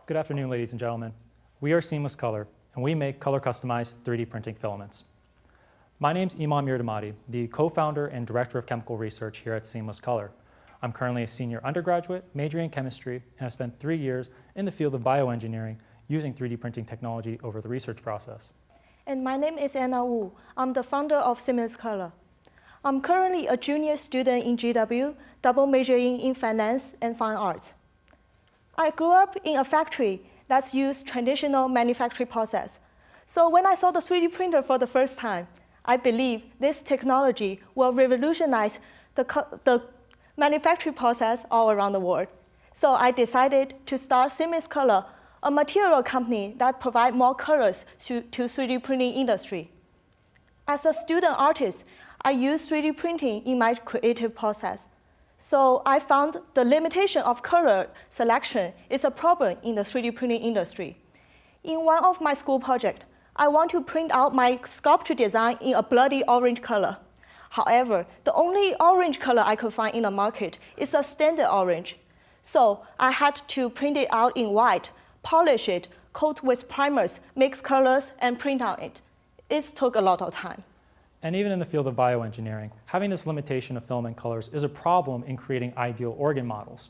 Good afternoon, ladies and gentlemen. We are SeamlessColor, and we make color-customized 3D printing filaments. My name's Imam Mirdamati, the co-founder and director of chemical research here at SeamlessColor. I'm currently a senior undergraduate, majoring in chemistry, and I've spent 3 years in the field of bioengineering using 3D printing technology over the research process. And my name is Anna Wu. I'm the founder of SeamlessColor. I'm currently a junior student in GW, double majoring in finance and fine arts. I grew up in a factory that's used traditional manufacturing process. So when I saw the 3D printer for the first time, I believe this technology will revolutionize the manufacturing process all around the world. So I decided to start SeamlessColor, a material company that provides more colors to 3D printing industry. As a student artist, I use 3D printing in my creative process. So I found the limitation of color selection is a problem in the 3D printing industry. In one of my school projects, I want to print out my sculpture design in a bloody orange color. However, the only orange color I could find in the market is a standard orange. So I had to print it out in white, polish it, coat with primers, mix colors, and print out it. It took a lot of time. And even in the field of bioengineering, having this limitation of filament colors is a problem in creating ideal organ models.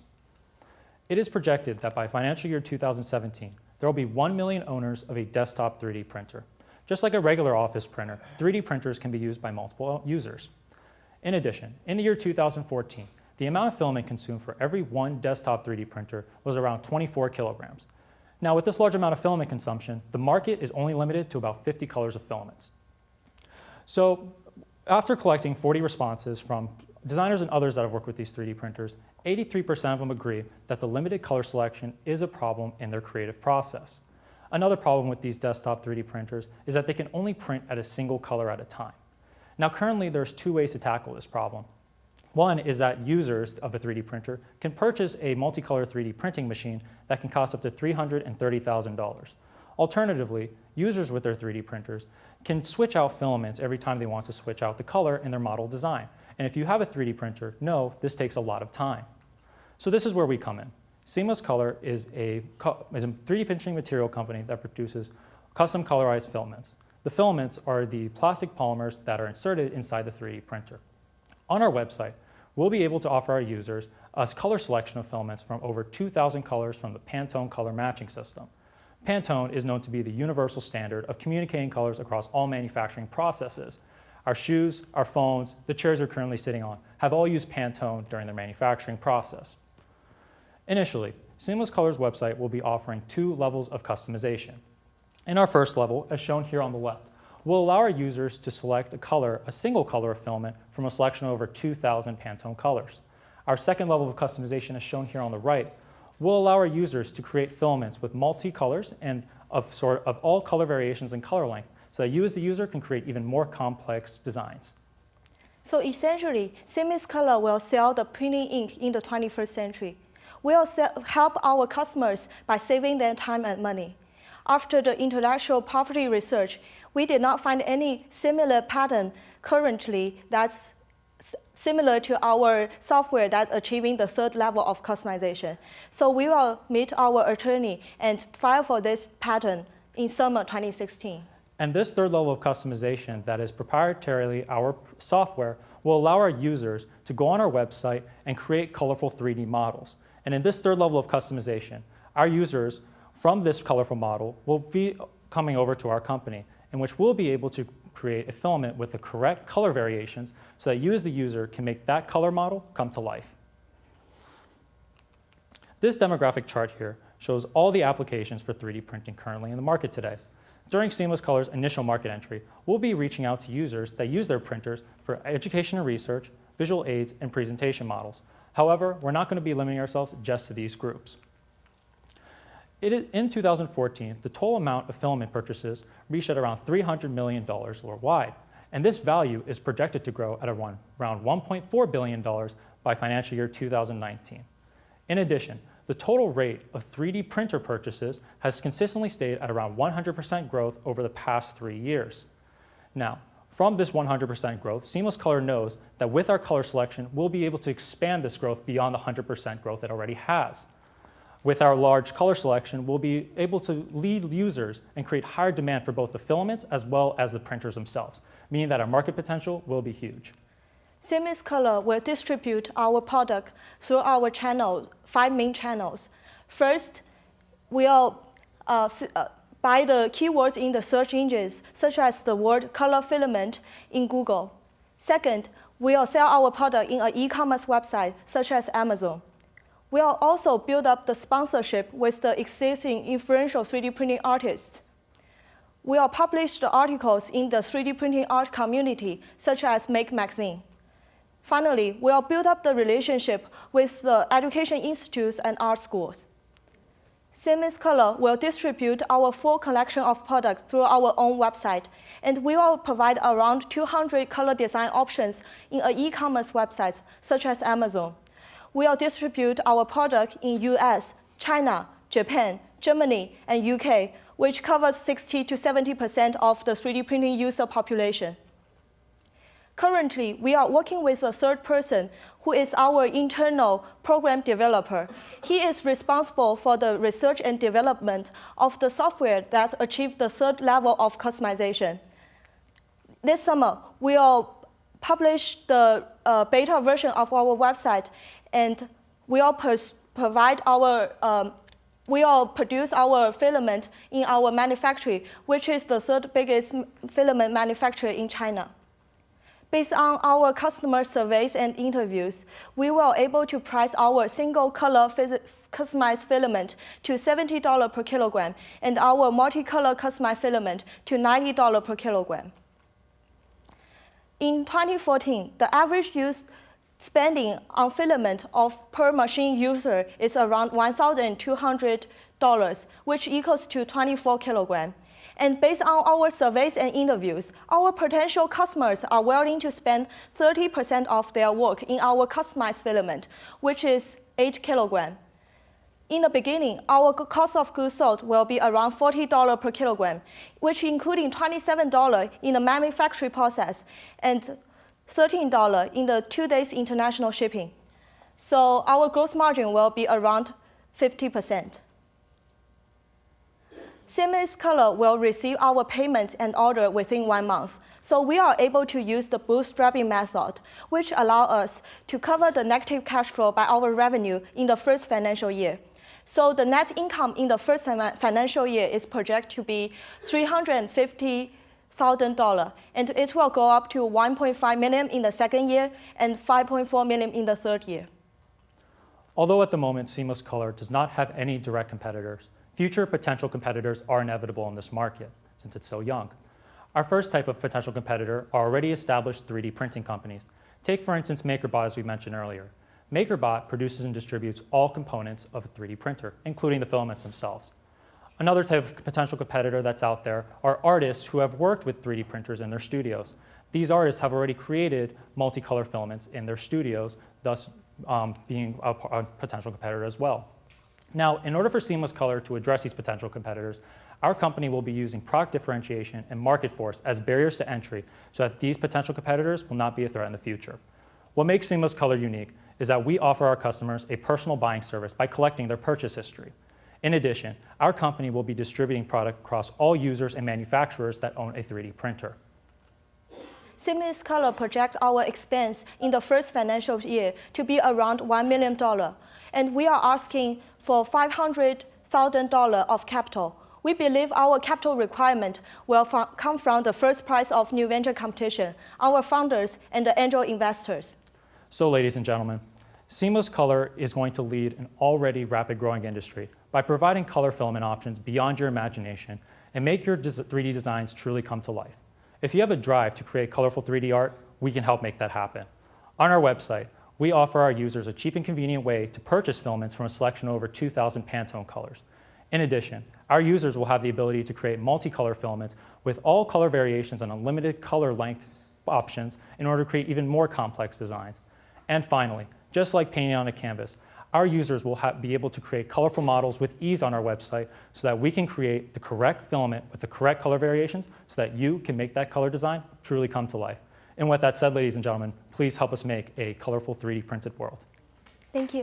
It is projected that by financial year 2017, there will be 1 million owners of a desktop 3D printer. Just like a regular office printer, 3D printers can be used by multiple users. In addition, in the year 2014, the amount of filament consumed for every one desktop 3D printer was around 24 kilograms. Now, with this large amount of filament consumption, the market is only limited to about 50 colors of filaments. So after collecting 40 responses from designers and others that have worked with these 3D printers, 83% of them agree that the limited color selection is a problem in their creative process. Another problem with these desktop 3D printers is that they can only print at a single color at a time. Now currently there's 2 ways to tackle this problem. One is that users of a 3D printer can purchase a multicolor 3D printing machine that can cost up to $330,000. Alternatively, users with their 3D printers can switch out filaments every time they want to switch out the color in their model design. And if you have a 3D printer, know this takes a lot of time. So this is where we come in. SeamlessColor is a 3D printing material company that produces custom colorized filaments. The filaments are the plastic polymers that are inserted inside the 3D printer. On our website, we'll be able to offer our users a color selection of filaments from over 2,000 colors from the Pantone color matching system. Pantone is known to be the universal standard of communicating colors across all manufacturing processes. Our shoes, our phones, the chairs we're currently sitting on have all used Pantone during their manufacturing process. Initially, SeamlessColor's website will be offering 2 levels of customization. In our first level, as shown here on the left, we'll allow our users to select a single color of filament from a selection of over 2,000 Pantone colors. Our second level of customization, as shown here on the right, will allow our users to create filaments with multi-colors and of all color variations and color length, so that you as the user can create even more complex designs. So essentially, SeamlessColor will sell the printing ink in the 21st century. We'll help our customers by saving them time and money. After the intellectual property research, we did not find any similar pattern currently that's similar to our software that's achieving the 3rd level of customization. So we will meet our attorney and file for this patent in summer 2016. And this 3rd level of customization that is proprietarily our software will allow our users to go on our website and create colorful 3D models. And in this 3rd level of customization, our users from this colorful model will be coming over to our company, in which we'll be able to create a filament with the correct color variations so that you as the user can make that color model come to life. This demographic chart here shows all the applications for 3D printing currently in the market today. During SeamlessColor's initial market entry, we'll be reaching out to users that use their printers for education and research, visual aids, and presentation models. However, we're not going to be limiting ourselves just to these groups. In 2014, the total amount of filament purchases reached at around $300 million worldwide, and this value is projected to grow at around $1.4 billion by financial year 2019. In addition, the total rate of 3D printer purchases has consistently stayed at around 100% growth over the past 3 years. Now, from this 100% growth, SeamlessColor knows that with our color selection, we'll be able to expand this growth beyond the 100% growth it already has. With our large color selection, we'll be able to lead users and create higher demand for both the filaments as well as the printers themselves, meaning that our market potential will be huge. SeamlessColor will distribute our product through our channels, 5 main channels. First, we'll buy the keywords in the search engines, such as the word color filament in Google. Second, we'll sell our product in an e-commerce website, such as Amazon. We'll also build up the sponsorship with the existing influential 3D printing artists. We'll publish the articles in the 3D printing art community, such as Make Magazine. Finally, we'll build up the relationship with the education institutes and art schools. SeamlessColor will distribute our full collection of products through our own website, and we will provide around 200 color design options in an e-commerce website, such as Amazon. We'll distribute our product in US, China, Japan, Germany, and UK, which covers 60 to 70% of the 3D printing user population. Currently, we are working with a third person who is our internal program developer. He is responsible for the research and development of the software that achieves the third level of customization. This summer, we'll publish the beta version of our website, and we'll produce our filament in our manufactory, which is the third biggest filament manufacturer in China. Based on our customer surveys and interviews, we were able to price our single color customized filament to $70 per kilogram and our multicolor customized filament to $90 per kilogram. In 2014, the average use spending on filament per machine user is around $1,200, which equals to 24 kilograms. And based on our surveys and interviews, our potential customers are willing to spend 30% of their work in our customized filament, which is 8 kilograms. In the beginning, our cost of goods sold will be around $40 per kilogram, which including $27 in the manufacturing process and $13 in the 2 days international shipping. So our gross margin will be around 50%. SeamlessColor will receive our payments and order within 1 month. So we are able to use the bootstrapping method, which allows us to cover the negative cash flow by our revenue in the first financial year. So the net income in the first financial year is projected to be $350,000, and it will go up to $1.5 million in the second year and $5.4 million in the third year. Although at the moment SeamlessColor does not have any direct competitors, future potential competitors are inevitable in this market since it's so young. Our first type of potential competitor are already established 3D printing companies. Take for instance MakerBot, as we mentioned earlier. MakerBot produces and distributes all components of a 3D printer, including the filaments themselves. Another type of potential competitor that's out there are artists who have worked with 3D printers in their studios. These artists have already created multicolor filaments in their studios, thus being a potential competitor as well. Now, in order for SeamlessColor to address these potential competitors, our company will be using product differentiation and market force as barriers to entry so that these potential competitors will not be a threat in the future. What makes SeamlessColor unique is that we offer our customers a personal buying service by collecting their purchase history. In addition, our company will be distributing product across all users and manufacturers that own a 3D printer. SeamlessColor projects our expense in the first financial year to be around $1 million, and we are asking for $500,000 of capital. We believe our capital requirement will come from the first prize of new venture competition, our founders, and the angel investors. So ladies and gentlemen, SeamlessColor is going to lead an already rapid growing industry by providing color filament options beyond your imagination and make your 3D designs truly come to life. If you have a drive to create colorful 3D art, we can help make that happen. On our website, we offer our users a cheap and convenient way to purchase filaments from a selection of over 2,000 Pantone colors. In addition, our users will have the ability to create multicolor filaments with all color variations and unlimited color length options in order to create even more complex designs. And finally, just like painting on a canvas, our users will be able to create colorful models with ease on our website so that we can create the correct filament with the correct color variations so that you can make that color design truly come to life. And with that said, ladies and gentlemen, please help us make a colorful 3D printed world. Thank you.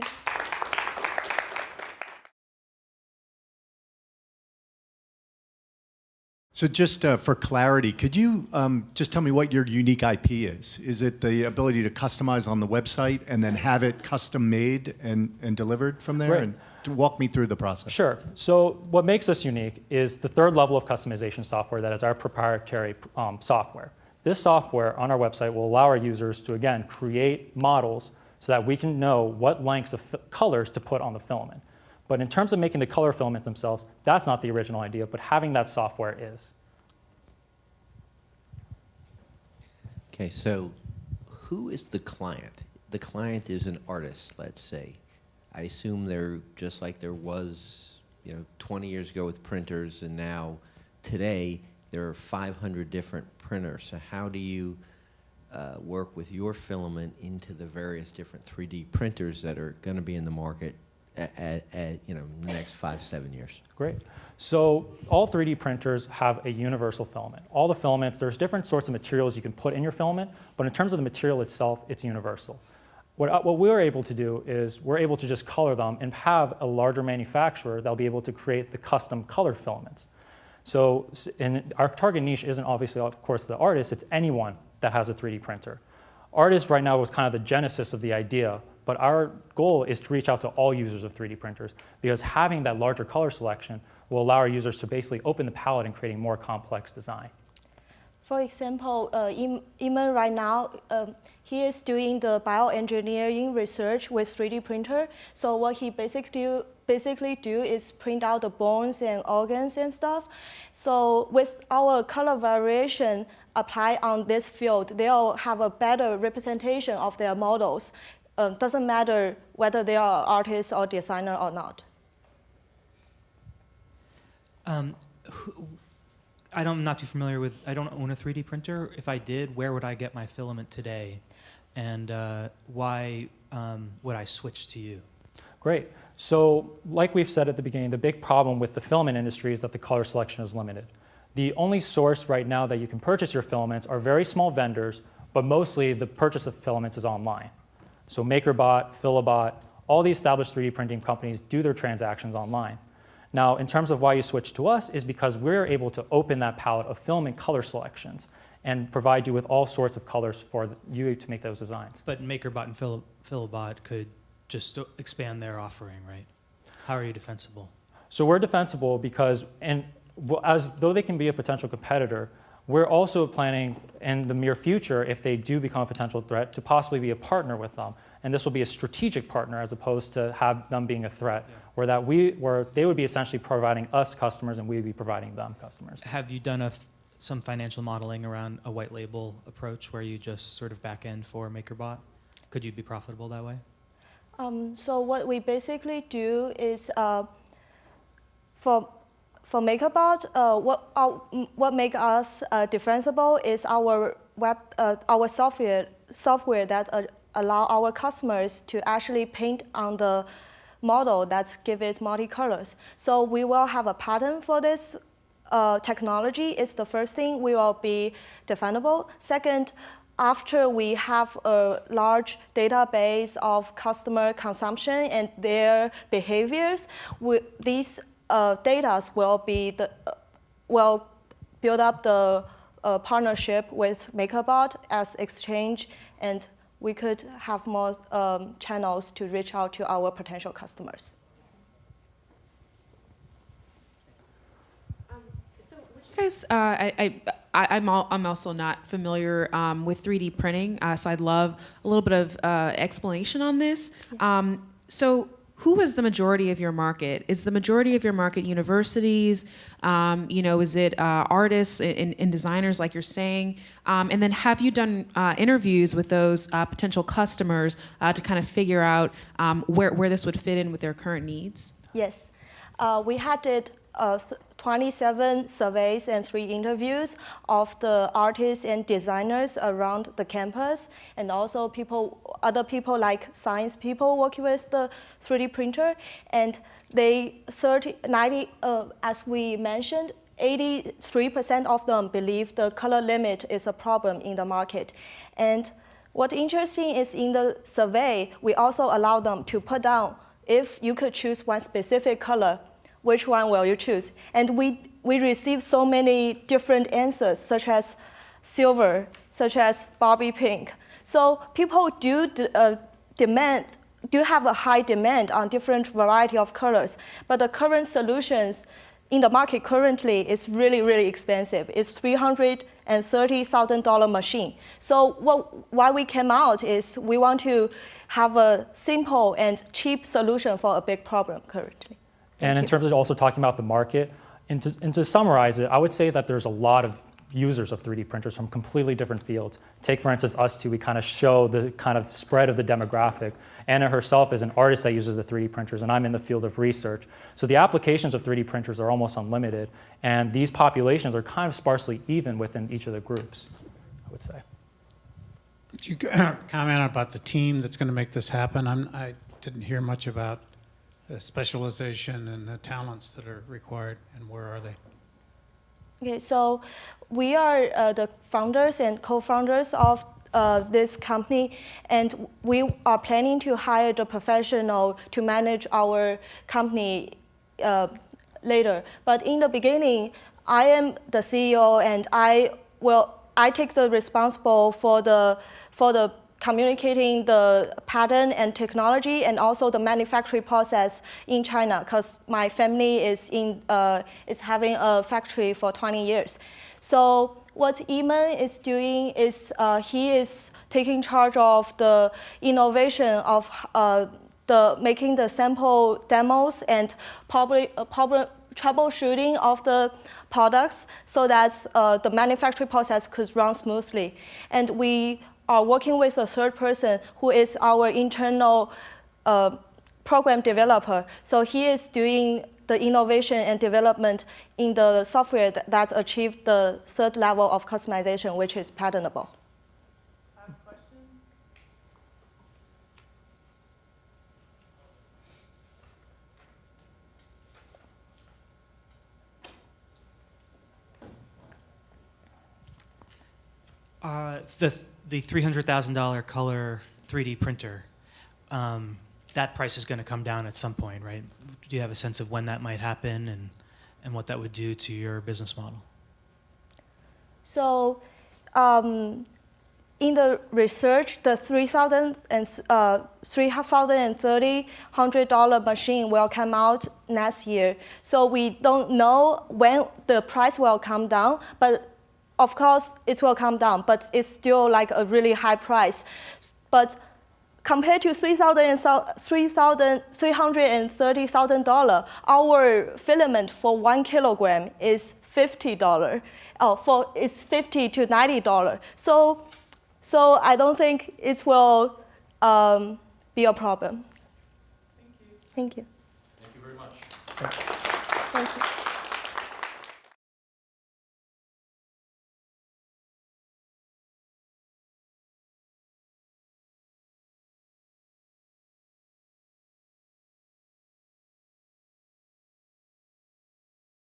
So just for clarity, could you just tell me what your unique IP is? Is it the ability to customize on the website and then have it custom made and delivered from there? Right. And to walk me through the process. Sure. So what makes us unique is the third level of customization software that is our proprietary software. This software on our website will allow our users to, again, create models so that we can know what lengths of colors to put on the filament. But in terms of making the color filament themselves, that's not the original idea, but having that software is. Okay, so who is the client? The client is an artist, let's say. I assume they're just like there was, 20 years ago with printers, and now today there are 500 different printers. So how do you work with your filament into the various different 3D printers that are going to be in the market at the next 5-7 years? Great. So all 3D printers have a universal filament. All the filaments, there's different sorts of materials you can put in your filament, but in terms of the material itself, it's universal. What we're able to do is we're able to just color them and have a larger manufacturer that'll be able to create the custom colored filaments. So our target niche isn't obviously, of course, the artist, it's anyone that has a 3D printer. Artist right now was kind of the genesis of the idea, but our goal is to reach out to all users of 3D printers because having that larger color selection will allow our users to basically open the palette and creating more complex design. For example, Iman right now, he is doing the bioengineering research with 3D printer. So what he basically do is print out the bones and organs and stuff. So with our color variation applied on this field, they'll have a better representation of their models. Doesn't matter whether they are artists or designer or not. I'm not too familiar with, I don't own a 3D printer. If I did, where would I get my filament today? And why would I switch to you? Great. So like we've said at the beginning, the big problem with the filament industry is that the color selection is limited. The only source right now that you can purchase your filaments are very small vendors, but mostly the purchase of filaments is online. So MakerBot, Filabot, all the established 3D printing companies do their transactions online. Now, in terms of why you switch to us is because we're able to open that palette of filament color selections and provide you with all sorts of colors for you to make those designs. But MakerBot and Filabot could just expand their offering, right? How are you defensible? So we're defensible because, as though they can be a potential competitor, we're also planning in the near future, if they do become a potential threat, to possibly be a partner with them. And this will be a strategic partner as opposed to have them being a threat, where they would be essentially providing us customers and we would be providing them customers. Have you done some financial modeling around a white label approach where you just sort of back end for MakerBot? Could you be profitable that way? So what we basically do is for MakerBot, what makes us defensible is our software that allow our customers to actually paint on the model that gives it multicolors. So we will have a pattern for this technology. Is the first thing we will be defendable. Second, after we have a large database of customer consumption and their behaviors, these data will build up the partnership with MakerBot as exchange, and we could have more channels to reach out to our potential customers. So would you guys, I'm also not familiar with 3D printing, so I'd love a little bit of explanation on this. Yeah. So who is the majority of your market? Is the majority of your market universities? Is it artists and designers like you're saying? And then have you done interviews with those potential customers to kind of figure out where this would fit in with their current needs? Yes. We did 27 surveys and 3 interviews of the artists and designers around the campus, and also other people like science people working with the 3D printer. And as we mentioned, 83% of them believe the color limit is a problem in the market. And what's interesting is in the survey, we also allow them to put down, if you could choose one specific color, which one will you choose? And we we receive so many different answers, such as silver, such as Barbie pink. So people do have a high demand on different variety of colors, but the current solutions in the market currently is really, really expensive. It's $330,000 machine. So why we came out is we want to have a simple and cheap solution for a big problem currently. And in terms of also talking about the market, and to summarize it, I would say that there's a lot of users of 3D printers from completely different fields. Take, for instance, us two, we kind of show the kind of spread of the demographic. Anna herself is an artist that uses the 3D printers, and I'm in the field of research. So the applications of 3D printers are almost unlimited, and these populations are kind of sparsely even within each of the groups, I would say. Could you comment about the team that's going to make this happen? I didn't hear much about the specialization and the talents that are required, and where are they? Okay, so we are the founders and co-founders of this company, and we are planning to hire the professional to manage our company later. But in the beginning, I am the CEO, and I take the responsible for the communicating the pattern and technology, and also the manufacturing process in China, because my family is having a factory for 20 years. So what Eamon is doing is he is taking charge of the innovation of making the sample demos and troubleshooting of the products, so that the manufacturing process could run smoothly. And we are working with a third person who is our internal program developer. So he is doing the innovation and development in the software that achieved the third level of customization, which is patentable. Last question. The $300,000 color 3D printer, that price is going to come down at some point, right? Do you have a sense of when that might happen and what that would do to your business model? So in the research, the $330,000 machine will come out next year. So we don't know when the price will come down, but of course it will come down, but it's still like a really high price. But compared to $330,000, our filament for 1 kilogram is $50. It's $50 to $90. So I don't think it will be a problem. Thank you. Thank you. Thank you very much. Thank you.